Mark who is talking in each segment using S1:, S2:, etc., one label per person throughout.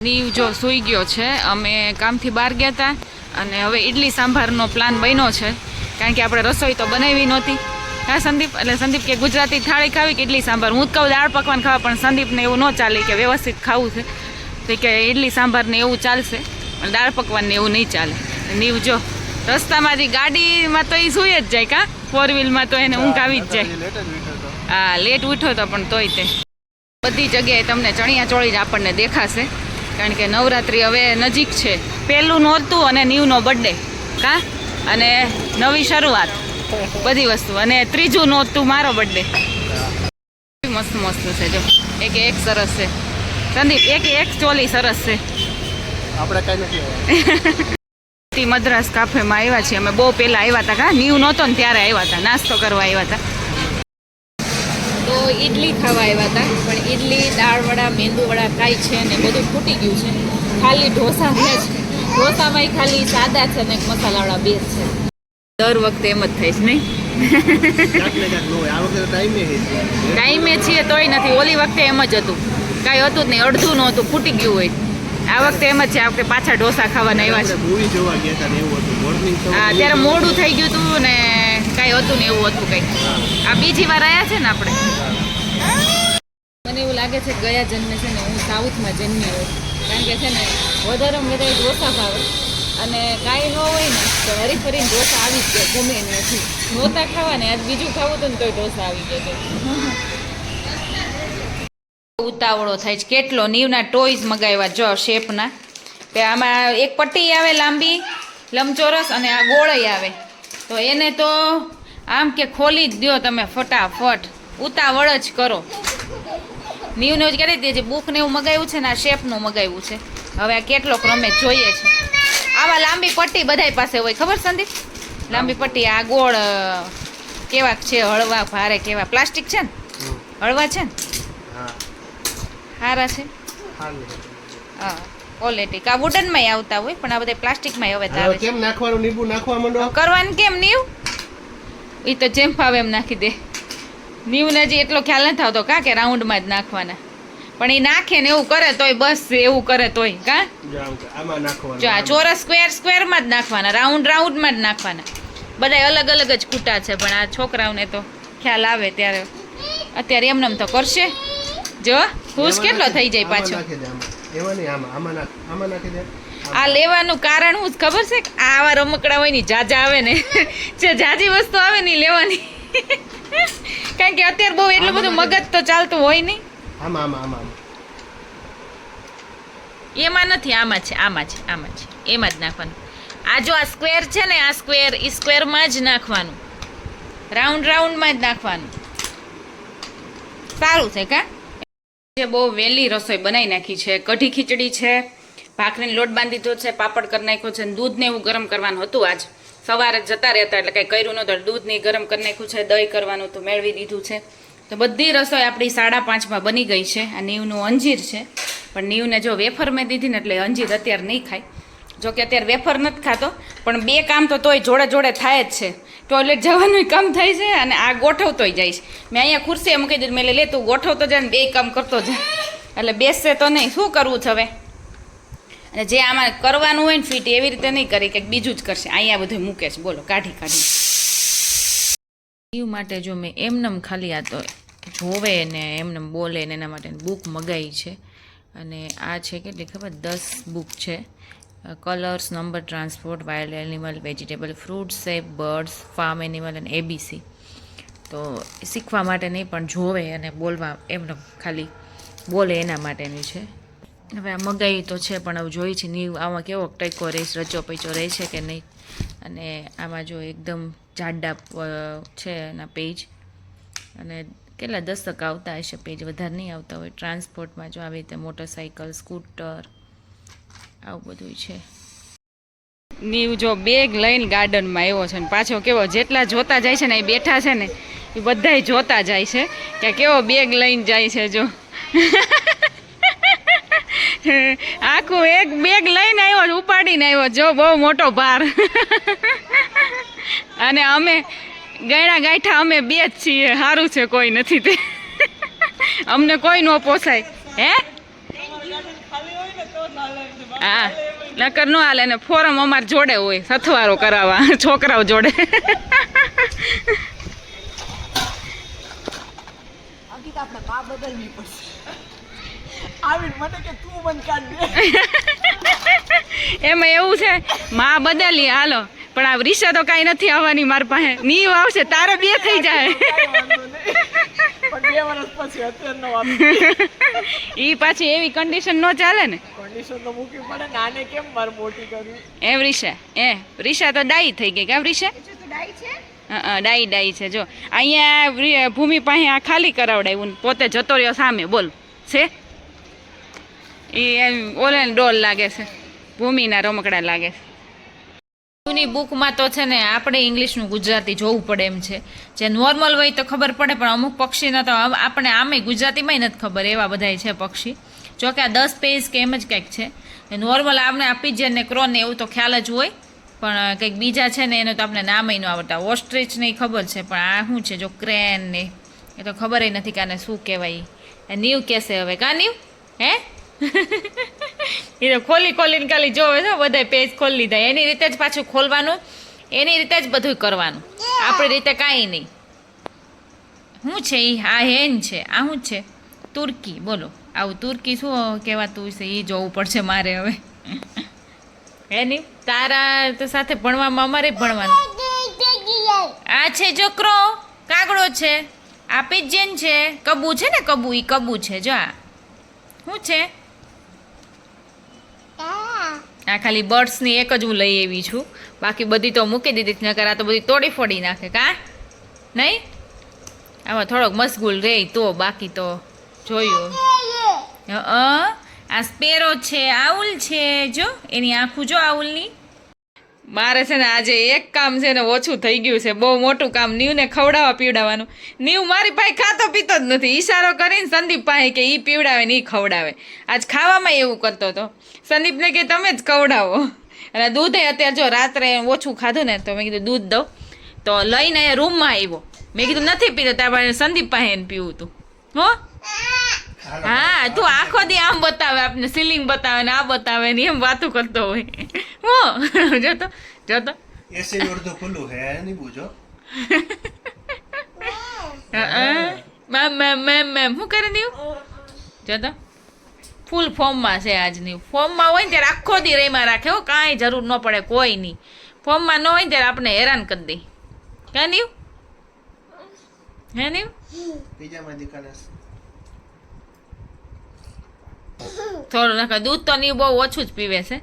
S1: નીવ જો સૂઈ ગયો છે. અમે કામથી બહાર ગયા હતા અને હવે ઇડલી સાંભારનો પ્લાન બન્યો છે, કારણ કે આપણે રસોઈ તો બનાવી નહોતી. હા સંદીપ, એટલે સંદીપ કે ગુજરાતી થાળી ખાવી કે ઇડલી સાંભાર. હું જ કહું દાળ પકવાન ખાવા, પણ સંદીપને એવું ન ચાલે કે વ્યવસ્થિત ખાવું છે, તો કે ઇડલી સાંભારને એવું ચાલશે, દાળ પકવાનને એવું નહીં ચાલે. નીવ જો રસ્તામાંથી ગાડીમાં તો એ સૂઈ જ જાય, કા 4 વ્હીલમાં તો એને ઊંઘ આવી જ જાય. હા, લેટ ઉઠ્યો તો પણ તોય તે બધી જગ્યાએ તમને ચણિયા ચોળી જ આપણને દેખાશે, કારણ કે નવરાત્રિ હવે નજીક છે. પહેલું નોરતું અને નીવનો બર્થડે, કા અને નવી શરૂઆત બધી વસ્તુ, અને ત્રીજું નોરતું મારો બર્થડે. મસ્ત મસ્ત છે જો, એક સરસ છે સંદીપ, એક ચોલી સરસ છે. આપણે મદ્રાસ કાફેમાં આવ્યા છીએ અમે. બહુ પહેલાં આવ્યા હતા, કા નીવ નહોતો ને ત્યારે આવ્યા હતા, નાસ્તો કરવા આવ્યા હતા. તો ઇડલી ખાવા આવ્યા હતા, પણ ઇડલી દાળવડા મેંદુવડા કાંઈ છે ને બધું ફૂટી ગયું છે. ખાલી ઢોસા છે જ. ઢોસામાં ખાલી સાદા છે ને મસાલાવાળા બે છે. દર વખતે એમ જ થાય છે નહીં? ટાઈમે છીએ તોય નથી. ઓલી વખતે એમ જ હતું, કાંઈ હતું જ નહીં, અડધું નહોતું, ફૂટી ગયું હોય. આ વખતે એમ જ છે, આ વખતે પાછા ઢોસા ખાવાના આવ્યા છે. હા, ત્યારે મોડું થઈ ગયું હતું ને કાંઈ હતું ને એવું હતું કંઈક. આ બીજી વાર આવ્યા છે ને આપણે. મને એવું લાગે છે ગયા જન્મે છે ને હું સાઉથમાં જન્મી હોય, કારણ કે છે ને વધારેમાં વધારે ઢોસા ભાવે, અને કાંઈ ન હોય ને તો હરી ફરીને ઢોસા આવી જ ગયા, ગમે નથી. નહોતા ખાવા ને આજ બીજું ખાવું હતું ને તોય ઢોસા આવી ગયા. ઉતાવળો થાય છે કેટલો. નીવના ટોયઝ મગાવ્યા જો શેપના. આમાં એક પટ્ટી આવે લાંબી લંબચોરસ, અને આ ગોળઈ આવે. તો એને તો આમ કે ખોલી જ દો તમે ફટાફટ, ઉતાવળ જ કરો. નીવને જ કરી દે. જે બુકને એવું મગાવ્યું છે ને આ શેપનું મગાવ્યું છે. હવે આ કેટલો ક્રમે જોઈએ છે. આવા લાંબી પટ્ટી બધાય પાસે હોય, ખબર સંદીપ? લાંબી પટ્ટી આ ગોળ કેવા છે, હળવા ભારે કેવા? પ્લાસ્ટિક છે ને, હળવા છે ને, સારા છે. હા, ક્વોલિટી. આ વુડનમાં આવતા હોય, પણ આ બધા પ્લાસ્ટિકમાં હવે આવે.
S2: કેમ નાખવાનું? નીંબુ નાખવા માંડો.
S1: કરવાનું કેમ નીવ? એ તો જેમ ફાવે એમ નાખી દે. નીવને હજી એટલો ખ્યાલ નથી આવતો કા કે રાઉન્ડમાં જ નાખવાના, પણ એ નાખે ને એવું કરે તોય બસ એવું કરે તોય કા. જો આ ચોરસ સ્ક્વેરમાં જ નાખવાના, રાઉન્ડમાં જ નાખવાના. બધા અલગ અલગ જ કૂટા છે, પણ આ છોકરાઓને તો ખ્યાલ આવે ત્યારે. અત્યારે એમનેમ તો કરશે. જો ખુશ કેટલો થઈ જાય પાછો. આ લેવાનું કારણ હું ખબર છે? આવા રમકડા હોય ને જાજા આવે ને, જે જાજી વસ્તુ આવે ને લેવાની. કારણ કે અત્યારે બહુ એટલું બધું મગજ તો ચાલતું હોય નહીં. એમાં નથી, આમાં છે, આમાં છે, આમાં છે, એમાં જ નાખવાનું. આ જો આ સ્ક્વેર છે ને, આ સ્ક્વેર, એ સ્ક્વેરમાં જ નાખવાનું, રાઉન્ડમાં જ નાખવાનું. સારું છે કા. જે બહુ વહેલી રસોઈ બનાવી નાખી છે. કઢી ખીચડી છે, ભાખરીનો લોટ બાંધી દીધો છે, પાપડ કરી નાખ્યો છે, દૂધને એવું ગરમ કરવાનું હતું. આજ સવારે જતા રહેતા એટલે કંઈ કર્યું નહોતું, દૂધને ગરમ કરી નાખ્યું છે. દહીં કરવાનું હતું, મેળવી દીધું છે. તો બધી રસોઈ આપણી 5:30માં બની ગઈ છે. આ નીવનું અંજીર છે, પણ નીવને જો વેફર મેં દીધી ને એટલે અંજીર અત્યારે નહીં ખાય. જો કે અત્યારે વેફર નથી ખાતો, પણ બે કામ તો તોય જોડે જોડે થાય જ છે. ટોયલેટ જવાનું કામ થાય છે અને આ ગોઠવતોય જાય છે. મેં અહીંયા ખુરશીએ મૂકી દીધું, મેં લે તું ગોઠવતો જાય ને બે કામ કરતો જાય, એટલે બેસશે તો નહીં. શું કરવું છે હવે? અને જે આમાં કરવાનું હોય ને ફીટ એવી રીતે નહીં કરી કે બીજું જ કરશે. અહીંયા બધું મૂકે છે, બોલો, કાઢી. એ માટે જો મેં એમનેમ ખાલી આ તો જોવે ને એમનેમ બોલે ને એના માટે બુક મગાવી છે. અને આ છે કેટલી ખબર? 10 બુક છે. Colours, number, transport, wild animal, vegetable, fruit, shape, birds, farm animal અને ABC. તો શીખવા માટે નહીં, પણ જોવે અને બોલવા એમને ખાલી બોલે એના માટેની છે. હવે આ મગાવી તો છે, પણ હવે જોઈ છે નીવ આમાં કેવો ટેકો રહીશ, રચો પૈચો રહે છે કે નહીં. અને આમાં જો એકદમ જાડા છે એના પેજ, અને કેટલા 10 આવતા હશે પેજ, વધારે નહીં આવતા હોય. ટ્રાન્સપોર્ટમાં જો આવી રીતે મોટરસાઇકલ, સ્કૂટર, આવું બધું છે. નીવ જો બેગ લઈને ગાર્ડનમાં આવ્યો છે, ને પાછો કેવો જેટલા જોતા જાય છે ને એ બેઠા છે ને એ બધાય જોતા જાય છે કે કેવો બેગ લઈને જાય છે. જો આખું એક બેગ લઈને આવ્યો, ઉપાડીને આવ્યો. જો બહુ મોટો ભાર. અને અમે ગયણા ગાંઠા અમે બે જ છીએ. સારું છે કોઈ નથી તે. અમને કોઈ ન પોસાય. હે હા નકર ન હાલે ને ફોરમ અમાર જોડે હોય સથવારો કરાવવા છોકરાઓ જોડે એમાં એવું છે માં બદલી હાલો પણ આ રીશા તો કઈ નથી આવવાની મારી પાસે નીવ આવશે તારે બે થઈ જાય ઈ પાછી એવી કન્ડિશન નો ચાલે ને એમ રીશા રીશા તો ડાઈ થઈ ગઈ કેમ રીશા ડાઈ છે જો અહીંયા ભૂમિ પાસે આ ખાલી કરાવડાવ્યું ને પોતે જતો રહ્યો સામે બોલ છે એ ઓલે ડોલ લાગે છે ભૂમિના રમકડા લાગે છે ની બુકમાં તો છે ને આપણે ઇંગ્લિશનું ગુજરાતી જોવું પડે એમ છે જે નોર્મલ હોય તો ખબર પડે પણ અમુક પક્ષીના તો આપણે આમે ગુજરાતીમાં નથી ખબર એવા બધાય છે પક્ષી જો કે આ 10 પેજ કે એમ જ કંઈક છે નોર્મલ આપણે આ પિજન ને ક્રોન ને એવું તો ખ્યાલ જ હોય પણ કંઈક બીજા છે ને એનું તો આપણે નામ ન આવડતા ઓસ્ટ્રીચ ને ખબર છે પણ આ શું છે જો ક્રેન ને એ તો ખબર નથી કે આને શું કહેવાય નીવ કહેશે હવે કા નીવ હે એ તો ખોલીને ખાલી જોવે છે બધા પેજ ખોલી લીધા એની રીતે જ પાછું ખોલવાનું એની રીતે જ બધું કરવાનું આપણી રીતે કાંઈ નહીં શું છે એ આ હેન છે આ શું છે તુર્કી બોલો આવું તુર્કી શું કહેવાતું છે એ જોવું પડશે મારે હવે હે નહીં તારા તો સાથે ભણવામાં અમારે ભણવાનું આ છે છોકરો કાગડો છે આ પિજન છે કબુ છે ને કબુ એ કબુ છે જો આ શું છે આ ખાલી બર્ડ્સની એક જ હું લઈ આવી છું બાકી બધી તો મૂકી દીધી નકર આ તો બધી તોડી ફોડી નાખે કા નહીં આમાં થોડોક મશગુલ રહે તો બાકી તો જોયું આ સ્પેરો છે આઉલ છે જો એની આંખું જો આઉલની મારે છે ને આજે એક કામ છે ને ઓછું થઈ ગયું છે બહુ મોટું કામ નીવને ખવડાવવા પીવડાવવાનું નીવ મારી પાસે ખાતો પીતો જ નથી ઈશારો કરીને સંદીપ પાસે કે એ પીવડાવે ને એ ખવડાવે આજ ખાવામાં એવું કરતો હતો સંદીપને કે તમે જ ખવડાવો અને દૂધે અત્યારે જો રાત્રે ઓછું ખાધું ને તો મેં કીધું દૂધ દઉં તો લઈને રૂમમાં આવ્યો મેં કીધું નથી પીતો તારે સંદીપ પાસે એને પીવું તું હો હા તું આખો દી આમ બતાવે આપને સીલિંગ બતાવે ને આ બતાવે ને એમ વાતું કરતો હોય હો જોતો
S2: એસી અડધું ખુલ્લું હે નહીં બુજો
S1: મેમ શું કરે નીવ જોતો ફૂલ ફોર્મમાં છે આજની ફોર્મમાં હોય ને ત્યારે આખો દી રેમાં રાખે હો કાંઈ જરૂર ન પડે કોઈ નહીં ફોર્મમાં ન હોય ને ત્યારે આપણે હેરાન કરી દઈ ક્યાં નીવ હે નીવ
S2: પીજામાં દીકાને
S1: થોડું નાખે દૂધ તો નહીં બહુ ઓછું જ પીવે છે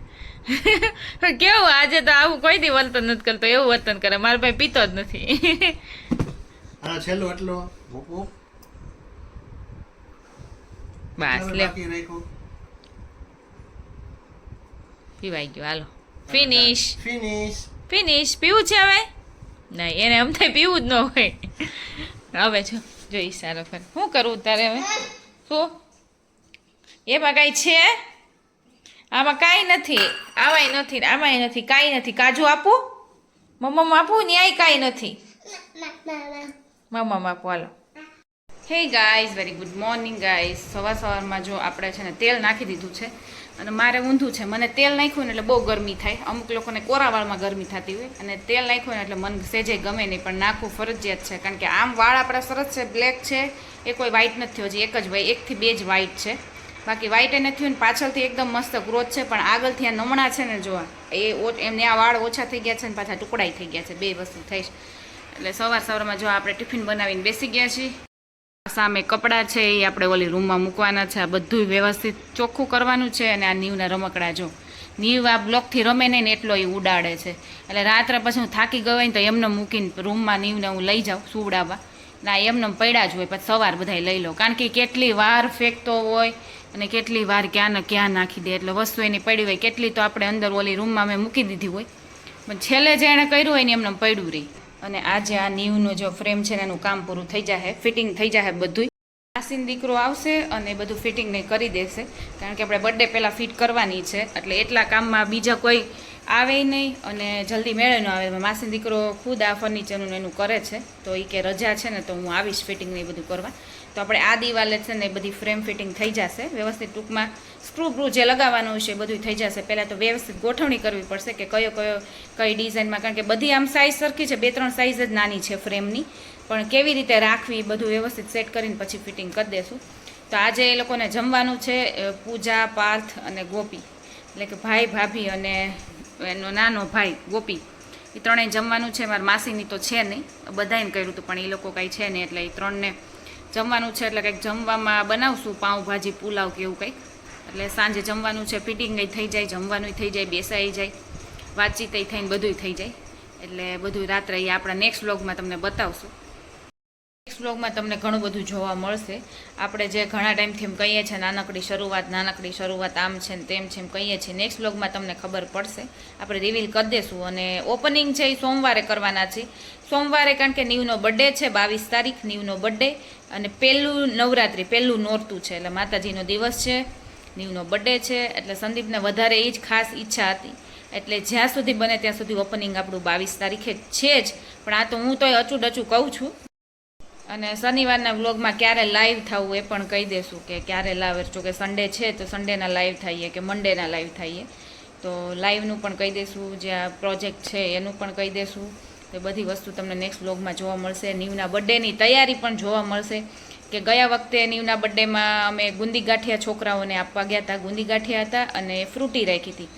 S1: કેવું આજે તો આવું કોઈ દી વર્તન નથી કરતો એવું વર્તન કરે મારા ભાઈ પીતો જ નથી
S2: હા છેલ્લો એટલો મૂકવું
S1: બસ લે
S2: બાકી રાખ્યું
S1: પીવાઈ ગયું હાલો ફિનિશ પીવું છે હવે નહીં એને આમ થાય પીવું જ ન હોય હવે જો ઈશારો ફર શું કરવું તારે હવે શું એમાં કાંઈ છે આમાં કાંઈ નથી આમાંય નથી કાંઈ નથી કાજુ આપું મમ્મા આપું ન્યાય કાંઈ નથી મમ્મા આપું હાલો હે guys very good morning guys સવારમાં જો આપણે છે ને તેલ નાખી દીધું છે અને મારે ઊંધું છે મને તેલ નાખ્યું ને એટલે બહુ ગરમી થાય અમુક લોકોને કોરાવાળમાં ગરમી થતી હોય અને તેલ નાખ્યું ને એટલે મને સેજે ગમે નહીં પણ નાખવું ફરજિયાત છે કારણ કે આમ વાળ આપણા સરસ છે બ્લેક છે એ કોઈ વ્હાઈટ નથી હજી એક જ એકથી બે જ વ્હાઈટ છે બાકી વ્હાઈટ એ નથી હોય ને પાછળથી એકદમ મસ્ત ગ્રોથ છે પણ આગળથી આ નમણા છે ને જોવા એમને આ વાળ ઓછા થઈ ગયા છે ને પાછા ટુકડાઈ થઈ ગયા છે બે વસ્તુ થઈ છે એટલે સવારમાં જો આપણે ટિફિન બનાવીને બેસી ગયા છીએ સામે કપડાં છે એ આપણે ઓલી રૂમમાં મૂકવાના છે આ બધું વ્યવસ્થિત ચોખ્ખું કરવાનું છે અને આ નીવના રમકડા જો નીવ આ બ્લોકથી રમે નહીં ને એટલો એ ઉડાડે છે એટલે રાત્રે પછી હું થાકી ગયો ને તો એમને મૂકીને રૂમમાં નીવને હું લઈ જાઉં સુવડાવવા ના એમને પડ્યા જ હોય પછી સવાર બધાય લઈ લો કારણ કે કેટલી વાર ફેંકતો હોય અને કેટલી વાર ક્યાં ને ક્યાં નાખી દે એટલે વસ્તુ એની પડી હોય કેટલી તો આપણે અંદર ઓલી રૂમમાં મેં મૂકી દીધી હોય પણ છેલ્લે જે એણે કર્યું હોય ને એમને પડ્યું રહી અને આજે આ નીવનું જો ફ્રેમ છે ને એનું કામ પૂરું થઈ જાય ફિટિંગ થઈ જાય બધું માસીનો દીકરો આવશે અને બધું ફિટિંગ ને કરી દેશે કારણ કે આપણે બર્થડે પહેલાં ફિટ કરવાની છે એટલે એટલા કામમાં બીજા કોઈ આવે નહીં અને જલ્દી મેળે ન આવે માસીનો દીકરો ખુદ આ ફર્નિચરનું એનું કરે છે તો એ કે રજા છે ને તો હું આવીશ ફિટિંગ ને એ બધું કરવા તો આપણે આ દિવાલે છે ને બધી ફ્રેમ ફિટિંગ થઈ જશે વ્યવસ્થિત ટૂંકમાં સ્ક્રૂ બ્રૂ જે લગાવવાનું છે બધું થઈ જશે. પહેલાં તો વ્યવસ્થિત ગોઠવણી કરવી પડશે કે કઈ ડિઝાઇનમાં, કારણ કે બધી આમ સાઇઝ સરખી છે, 2-3 સાઇઝ જ નાની છે ફ્રેમની, પણ કેવી રીતે રાખવી બધું વ્યવસ્થિત સેટ કરીને પછી ફિટિંગ કરી દેશું. તો આજે એ લોકોને જમવાનું છે પૂજા, પાર્થ અને ગોપી, એટલે કે ભાઈ ભાભી અને એનો નાનો ભાઈ ગોપી, એ ત્રણેય જમવાનું છે. મારા માસીની તો છે નહીં, બધાને કર્યું હતું પણ એ લોકો કાંઈ છે નહીં, એટલે એ ત્રણને જમવાનું છે. એટલે કંઈક જમવામાં બનાવશું પાઉંભાજી, પુલાવ કે એવું કંઈક. એટલે સાંજે જમવાનું છે, ફિટિંગ થઈ જાય, જમવાનું થઈ જાય, બેસાઈ જાય, વાતચીત થઈને બધું થઈ જાય. એટલે બધું રાત્રે એ આપણા નેક્સ્ટ વ્લોગમાં તમને બતાવશું. નેક્સ્ટ વ્લોગમાં તમને ઘણું બધું જોવા મળશે. આપણે જે ઘણા ટાઈમથી એમ કહીએ છીએ નાનકડી શરૂઆત આમ છે ને તેમ છે એમ કહીએ છીએ, નેક્સ્ટ વ્લોગમાં તમને ખબર પડશે. આપણે રિવીલ કરી દઈશું. અને ઓપનિંગ છે એ સોમવારે કરવાના છે. સોમવારે, કારણ કે નીવનો બર્થડે છે, 22 તારીખ નીવનો બર્થડે, અને પહેલું નવરાત્રિ, પહેલું નોરતું છે, એટલે માતાજીનો દિવસ છે, નીવનો બર્થડે છે, એટલે સંદીપને વધારે એ જ ખાસ ઈચ્છા હતી. એટલે જ્યાં સુધી બને ત્યાં સુધી ઓપનિંગ આપણું 22 તારીખે છે જ, પણ આ તો હું તોય અચૂ કહું છું. અને શનિવારના વ્લોગમાં ક્યારે લાઈવ થવું એ પણ કહી દેશું કે ક્યારે લાઈવ, જો કે સન્ડે છે તો સન્ડેના લાઈવ થઈએ કે મંડેના લાઈવ થઈએ, તો લાઈવનું પણ કહી દઈશું. જે આ પ્રોજેક્ટ છે એનું પણ કહી દઈશું. તો બધી વસ્તુ તમને નેક્સ્ટ વ્લોગમાં જોવા મળશે. નીવના બર્થડેની તૈયારી પણ જોવા મળશે કે ગયા વખતે નીવના બર્થડેમાં અમે ગુંદી ગાંઠિયા છોકરાઓને આપવા ગયા હતા, ગુંદી ગાંઠિયા હતા અને ફ્રૂટી રાખી હતી.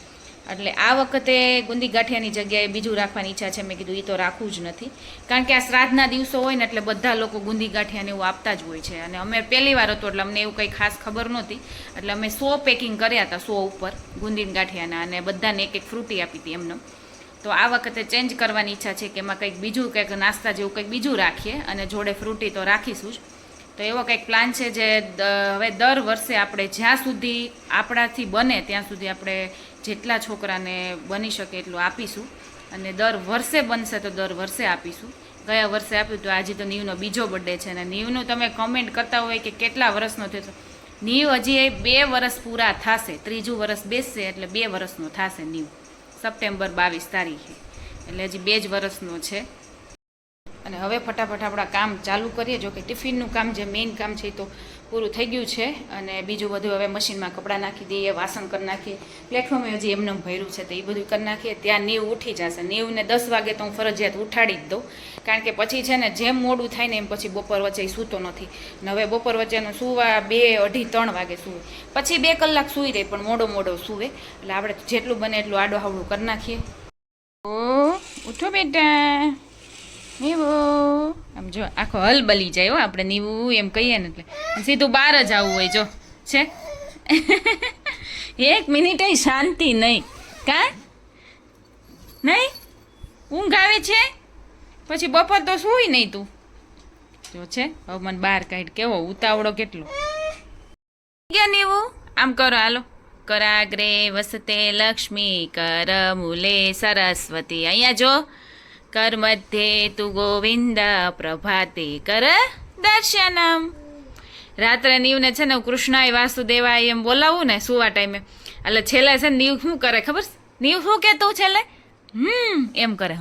S1: એટલે આ વખતે ગુંદી ગાંઠિયાની જગ્યાએ બીજું રાખવાની ઈચ્છા છે. મેં કીધું એ તો રાખવું જ નથી, કારણ કે આ શ્રાદ્ધના દિવસો હોય ને એટલે બધા લોકો ગુંદી ગાંઠિયાને એવું આપતા જ હોય છે. અને અમે પહેલી વાર હતું એટલે અમને એવું કંઈ ખાસ ખબર નહોતી, એટલે અમે 100 પેકિંગ કર્યા હતા, 100 ઉપર ગુંદી ગાંઠિયાના, અને બધાને એક ફ્રૂટી આપી હતી એમને. તો આ વખતે ચેન્જ કરવાની ઈચ્છા છે કે એમાં કંઈક બીજું, કંઈક નાસ્તા જેવું કંઈક બીજું રાખીએ, અને જોડે ફ્રૂટી તો રાખીશું જ. તો એવો કંઈક પ્લાન છે જે હવે દર વર્ષે આપણે જ્યાં સુધી આપણાથી બને ત્યાં સુધી આપણે જેટલા છોકરાને બની શકે એટલું આપીશું. અને દર વર્ષે બનશે તો દર વર્ષે આપીશું. ગયા વર્ષે આપ્યું તો આજે તો નીવનો બીજો બર્થડે છે, અને નીવનું તમે કમેન્ટ કરતા હોય કે કેટલા વર્ષનો થયો. નીવ હજી 2 વર્ષ પૂરા થશે, 3જું વર્ષ બેસશે એટલે 2 વર્ષનો થશે નીવ, સપ્ટેમ્બર 22 તારીખે, એટલે હજી 2 જ વર્ષનો છે. અને હવે ફટાફટ આપણા કામ ચાલુ કરીએ. જો કે ટિફિનનું કામ જે મેઇન કામ છે એ તો પૂરું થઈ ગયું છે, અને બીજું બધું હવે મશીનમાં કપડાં નાખી દઈએ, વાસણ કરી નાખીએ, પ્લેટફોર્મે હજી એમને ભર્યું છે તો એ બધું કરી નાખીએ. ત્યાં નીવ ઉઠી જશે. નીવને 10 વાગે તો હું ફરજિયાત ઉઠાડી જ દઉં, કારણ કે પછી છે ને જેમ મોડું થાય ને એમ પછી બપોર વચ્ચે સૂતો નથી. ને હવે બપોર વચ્ચેનું સૂવા 2, 2:30, 3 વાગે સૂવે, પછી 2 કલાક સૂઈ રહે પણ મોડો સૂવે. એટલે આપણે જેટલું બને એટલું આડો હાવડું કરી નાખીએ. ઓ ઉઠો બેટા, નીવું આમ જો આખો હલ બલી જાય હો. આપણે નીવું એમ કહીએ ને એટલે સીધું બહાર જ આવવું હોય. જો છે 1 મિનિટ શાંતિ નહીં, કા નહીં ઊંઘ આવે છે, પછી બપોર તો સૂઈ નહીં તું. જો છે હવે મને બહાર કાઢ, કેવો ઉતાવળો કેટલો. ગયા નીવું આમ કરો, હાલો. કરાગ્રે વસતે લક્ષ્મી, કર મૂલે સરસ્વતી. અહીંયા જો, કર મધ્યે તુ ગોવિંદ, પ્રભાતે કર દર્શનમ. રાત્રે નીવને છે ને કૃષ્ણાય વાસુદેવાય એમ બોલાવું ને સુવા ટાઈમે, એટલે છેલ્લે છે ને નીવ શું કરે ખબર? નીવ શું કહેતું છેલ્લે? એમ કરે,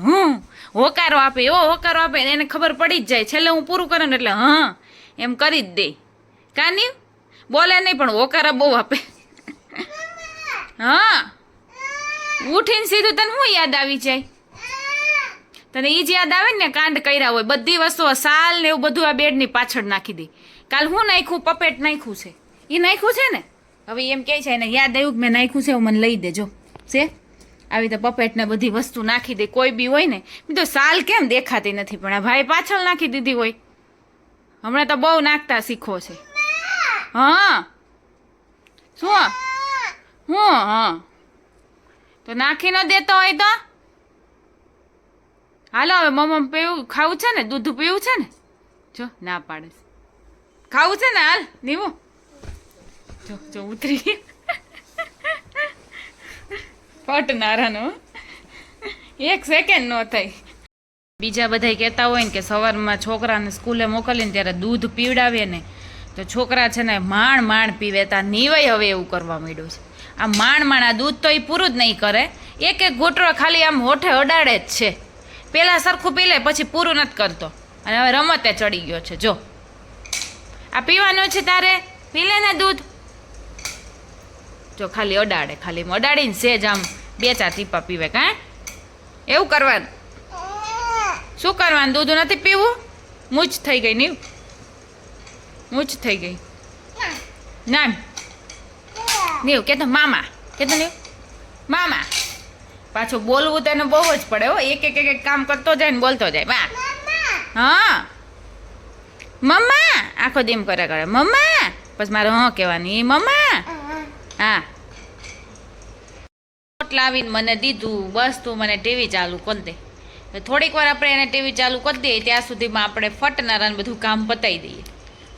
S1: હોકારો આપે, એવો હોકારો આપે એને ખબર પડી જ જાય. છેલ્લે હું પૂરું કરું ને એટલે એમ કરી જ દે. કા નીવ બોલે નહીં પણ હોકારા બહુ આપે. ઉઠીને સીધું તને શું યાદ આવી જાય? તને એ જ યાદ આવે ને કાંડ કર્યા હોય, બધી વસ્તુઓ સાલ ને એવું બધું આ બેડની પાછળ નાખી દે. કાલ હું નાખ્યું? પપેટ નાખ્યું છે, એ નાખ્યું છે ને. હવે એમ કહે છે એને યાદ આવ્યું કે મેં નાખ્યું છે, મને લઈ દેજો. છે આવી રીતે પપેટ ને બધી વસ્તુ નાખી દે. કોઈ બી હોય ને, તો સાલ કેમ દેખાતી નથી, પણ આ ભાઈ પાછળ નાખી દીધી હોય. હમણાં તો બહુ નાખતા શીખો છે. શું? તો નાખી ન દેતો હોય તો હાલો. હવે મમ્મ પીવું ખાવું છે ને, દૂધ પીવું છે ને, જો ના પાડે ખાવું છે ને, હાલ નીવું. જો ઉતરી પટનારાનો 1 સેકન્ડ ન થાય. બીજા બધા કહેતા હોય ને કે સવારમાં છોકરાને સ્કૂલે મોકલીને ત્યારે દૂધ પીવડાવીએ ને તો છોકરા છે ને માણ પીવે. તા નીવાય હવે એવું કરવા માંડ્યું છે. આ માણ આ દૂધ તો એ પૂરું જ નહીં કરે, એક ઘૂંટડો ખાલી આમ હોઠે અડાડે જ છે. પહેલાં સરખું પી લે પછી પૂરું નથી કરતો, અને હવે રમતે ચડી ગયો છે. જો આ પીવાનું છે તારે, પી લે ને દૂધ. જો ખાલી અડાડે, ખાલી અડાડીને સેજ આમ 2-4 ટીપા પીવે. કાં એવું કરવાનું? શું કરવાનું? દૂધ નથી પીવું? મૂછ થઈ ગઈ નહીં? મૂછ થઈ ગઈ ના નહીં કે તો મામા કે તો નહીં મામા. પાછું બોલવું તો એને બહુ જ પડે હો. એક કામ કરતો જાય ને બોલતો જાય. વાહ હા મમ્મા આખો દીમ કરે મમ્મા. પછી મારે હા કહેવાની મમ્મા. હા લાવીને મને દીધું, બસ તું મને ટીવી ચાલુ કરી દે. થોડીક વાર આપણે એને ટીવી ચાલુ કરી દઈએ ત્યાં સુધીમાં આપણે ફટનારાને બધું કામ પતાવી દઈએ.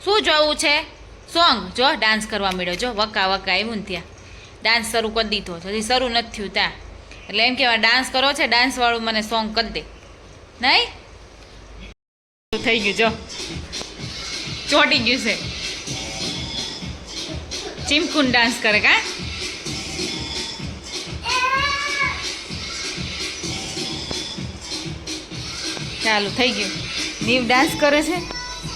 S1: શું જોવું છે? સોંગ જો. ડાન્સ કરવા મળ્યો જો. વકા વકા આવ્યું ને ત્યાં ડાન્સ શરૂ કરી દીધો. હજી શરૂ નથી થયું ત્યાં. એટલે એમ કહેવાય ડાન્સ કરો છે, ડાન્સવાળું મને સોંગ કરી દે. નહીં થઈ ગયું જો. ચોટી ગયું છે. ચીમકુન ડાન્સ કરે. કાં ચાલુ થઈ ગયું. નીવ ડાન્સ કરે છે.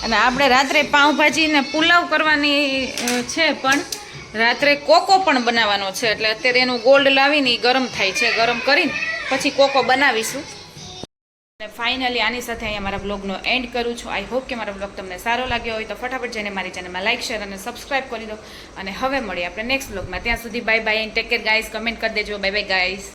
S1: અને આપણે રાત્રે પાઉંભાજી ને પુલાવ કરવાની છે, પણ રાત્રે કોકો પણ બનાવવાનો છે. એટલે અત્યારે એનું ગોલ્ડ લાવીને ગરમ થાય છે. ગરમ કરીને પછી કોકો બનાવીશું. અને ફાઇનલી આની સાથે અહીંયા મારા બ્લોગનો એન્ડ કરું છું. આઈ હોપ કે મારો બ્લોગ તમને સારો લાગ્યો હોય તો ફટાફટ જઈને મારી ચેનલમાં લાઇક, શેર અને સબસ્ક્રાઈબ કરી દો. અને હવે મળીએ આપણે નેક્સ્ટ બ્લોગમાં. ત્યાં સુધી bye bye and take care guys. Comment કરી દેજો. Bye bye guys.